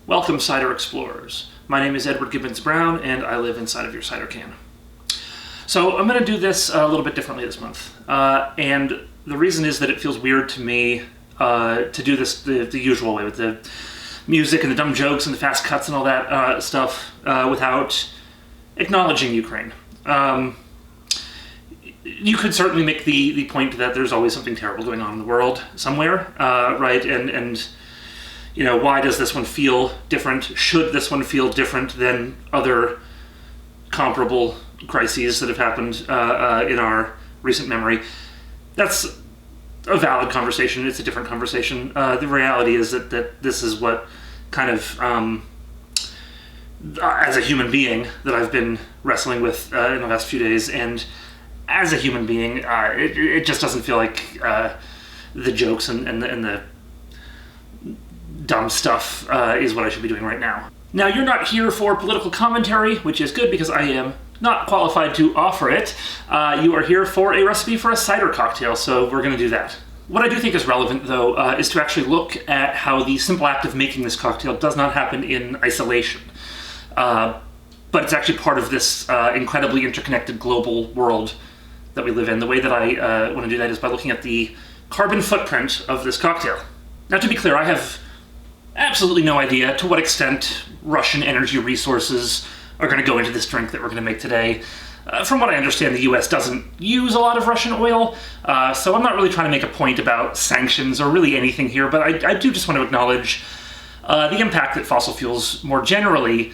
Welcome, Cider Explorers. My name is Edward Gibbons Brown, and I live inside of your cider can. So I'm going to do this a little bit differently this month, and the reason is that it feels weird to me to do this the usual way with the music and the dumb jokes and the fast cuts and all that stuff without acknowledging Ukraine. You could certainly make the point that there's always something terrible going on in the world somewhere, right? And you know, why does this one feel different? Should this one feel different than other comparable crises that have happened in our recent memory? That's a valid conversation. It's a different conversation. The reality is that this is what kind of, as a human being, that I've been wrestling with in the last few days. And as a human being, it just doesn't feel like the jokes and the dumb stuff is what I should be doing right now. Now, you're not here for political commentary, which is good because I am not qualified to offer it. You are here for a recipe for a cider cocktail, so we're going to do that. What I do think is relevant, though, is to actually look at how the simple act of making this cocktail does not happen in isolation. But it's actually part of this incredibly interconnected global world that we live in. The way that I want to do that is by looking at the carbon footprint of this cocktail. Now, to be clear, I have absolutely no idea to what extent Russian energy resources are going to go into this drink that we're going to make today. From what I understand, the US doesn't use a lot of Russian oil, so I'm not really trying to make a point about sanctions or really anything here, but I do just want to acknowledge the impact that fossil fuels more generally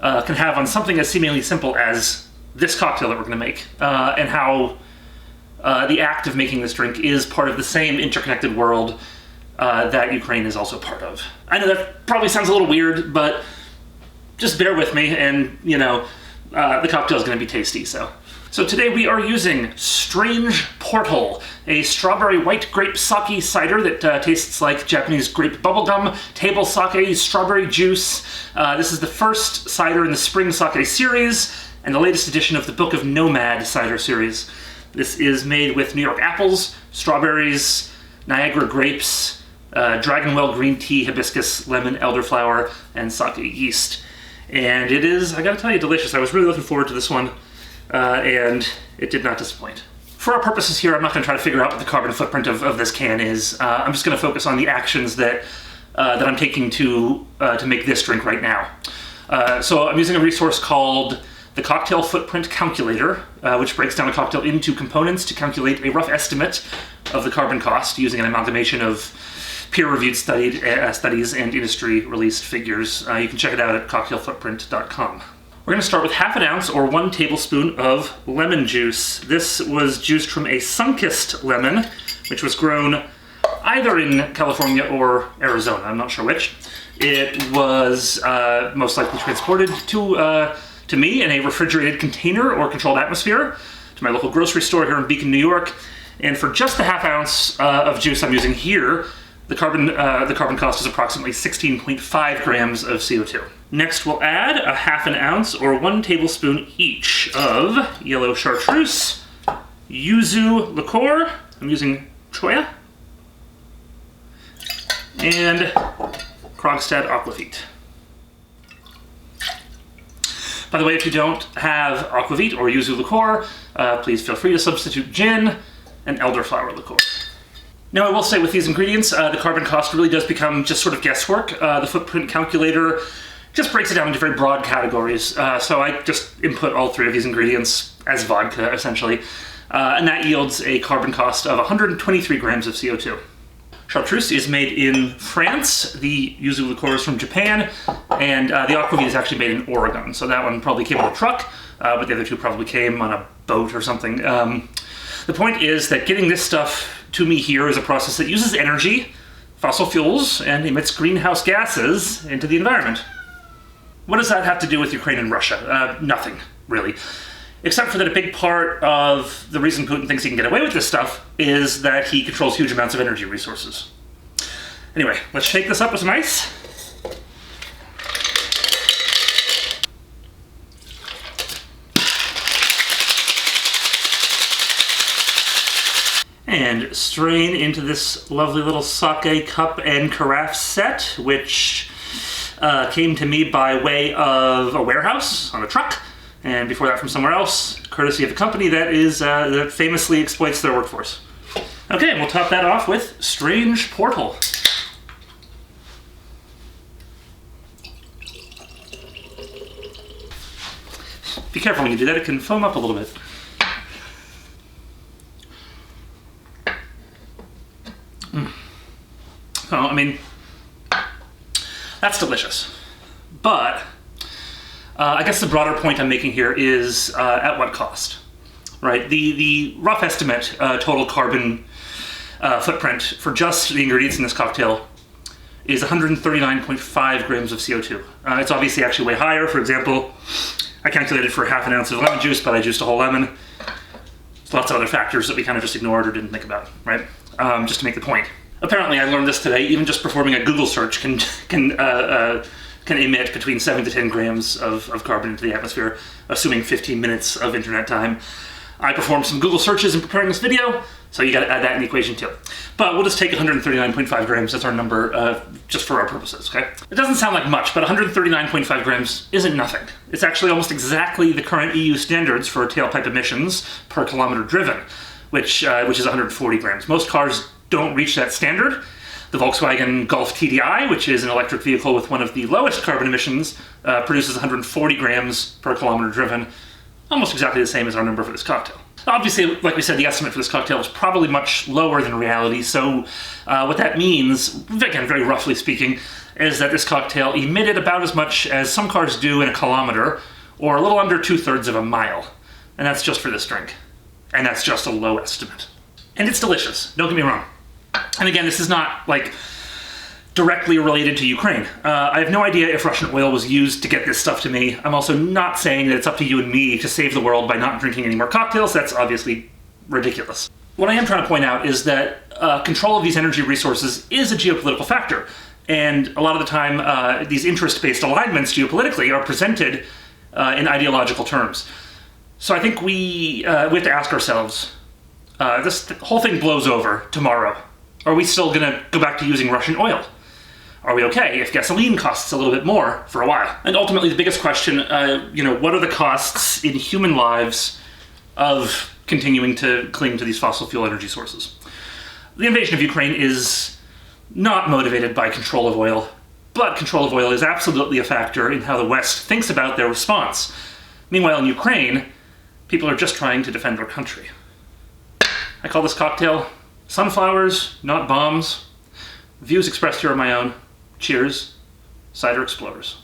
can have on something as seemingly simple as this cocktail that we're going to make, and how the act of making this drink is part of the same interconnected world that Ukraine is also part of. I know that probably sounds a little weird, but just bear with me, and you know, the cocktail is going to be tasty. So today we are using Strange Portal, a strawberry white grape sake cider that tastes like Japanese grape bubblegum, table sake, strawberry juice. This is the first cider in the Spring Sake series, and the latest edition of the Book of Nomad cider series. This is made with New York apples, strawberries, Niagara grapes, Dragonwell green tea, hibiscus, lemon, elderflower, and sake yeast. And it is, I gotta tell you, delicious. I was really looking forward to this one, and it did not disappoint. For our purposes here, I'm not gonna try to figure out what the carbon footprint of this can is. I'm just gonna focus on the actions that I'm taking to make this drink right now. So I'm using a resource called the Cocktail Footprint Calculator, which breaks down a cocktail into components to calculate a rough estimate of the carbon cost using an amalgamation of peer-reviewed studies and industry-released figures. You can check it out at cocktailfootprint.com. We're going to start with half an ounce or 1 tablespoon of lemon juice. This was juiced from a Sunkist lemon, which was grown either in California or Arizona. I'm not sure which. It was most likely transported to me in a refrigerated container or controlled atmosphere to my local grocery store here in Beacon, New York. And for just the half ounce of juice I'm using here, the carbon cost is approximately 16.5 grams of CO2. Next, we'll add a half an ounce or 1 tablespoon each of yellow chartreuse, yuzu liqueur, I'm using Choya, and Krogstad Aquavit. By the way, if you don't have Aquavit or yuzu liqueur, please feel free to substitute gin and elderflower liqueur. Now, I will say with these ingredients, the carbon cost really does become just sort of guesswork. The footprint calculator just breaks it down into very broad categories. So I just input all 3 of these ingredients as vodka, essentially. And that yields a carbon cost of 123 grams of CO2. Chartreuse is made in France, the yuzu liqueur is from Japan, and the Aquavit is actually made in Oregon. So that one probably came on a truck, but the other 2 probably came on a boat or something. The point is that getting this stuff to me here is a process that uses energy, fossil fuels, and emits greenhouse gases into the environment. What does that have to do with Ukraine and Russia? Nothing, really. Except for that a big part of the reason Putin thinks he can get away with this stuff is that he controls huge amounts of energy resources. Anyway, let's shake this up with some ice. And strain into this lovely little sake cup and carafe set, which came to me by way of a warehouse on a truck, and before that from somewhere else, courtesy of a company that famously exploits their workforce. Okay, and we'll top that off with Strange Portal. Be careful when you do that, it can foam up a little bit. Oh, I mean, that's delicious. But I guess the broader point I'm making here is at what cost, right? The rough estimate total carbon footprint for just the ingredients in this cocktail is 139.5 grams of CO2. It's obviously actually way higher. For example, I calculated for half an ounce of lemon juice, but I juiced a whole lemon. There's lots of other factors that we kind of just ignored or didn't think about, right? Just to make the point. Apparently, I learned this today, even just performing a Google search can emit between 7 to 10 grams of carbon into the atmosphere, assuming 15 minutes of internet time. I performed some Google searches in preparing this video, so you gotta add that in the equation too. But we'll just take 139.5 grams, that's our number, just for our purposes, okay? It doesn't sound like much, but 139.5 grams isn't nothing. It's actually almost exactly the current EU standards for tailpipe emissions per kilometer driven, which is 140 grams. Most cars don't reach that standard. The Volkswagen Golf TDI, which is an electric vehicle with one of the lowest carbon emissions, produces 140 grams per kilometer driven, almost exactly the same as our number for this cocktail. Obviously, like we said, the estimate for this cocktail is probably much lower than reality, so what that means, again, very roughly speaking, is that this cocktail emitted about as much as some cars do in a kilometer, or a little under 2/3 of a mile. And that's just for this drink. And that's just a low estimate. And it's delicious, don't get me wrong. And again, this is not, like, directly related to Ukraine. I have no idea if Russian oil was used to get this stuff to me. I'm also not saying that it's up to you and me to save the world by not drinking any more cocktails. That's obviously ridiculous. What I am trying to point out is that control of these energy resources is a geopolitical factor. And a lot of the time, these interest-based alignments geopolitically are presented in ideological terms. So I think we have to ask ourselves, this whole thing blows over tomorrow. Are we still gonna go back to using Russian oil? Are we okay if gasoline costs a little bit more for a while? And ultimately the biggest question, what are the costs in human lives of continuing to cling to these fossil fuel energy sources? The invasion of Ukraine is not motivated by control of oil, but control of oil is absolutely a factor in how the West thinks about their response. Meanwhile, in Ukraine, people are just trying to defend their country. I call this cocktail sunflowers, not bombs. Views expressed here are my own. Cheers, Cider Explorers.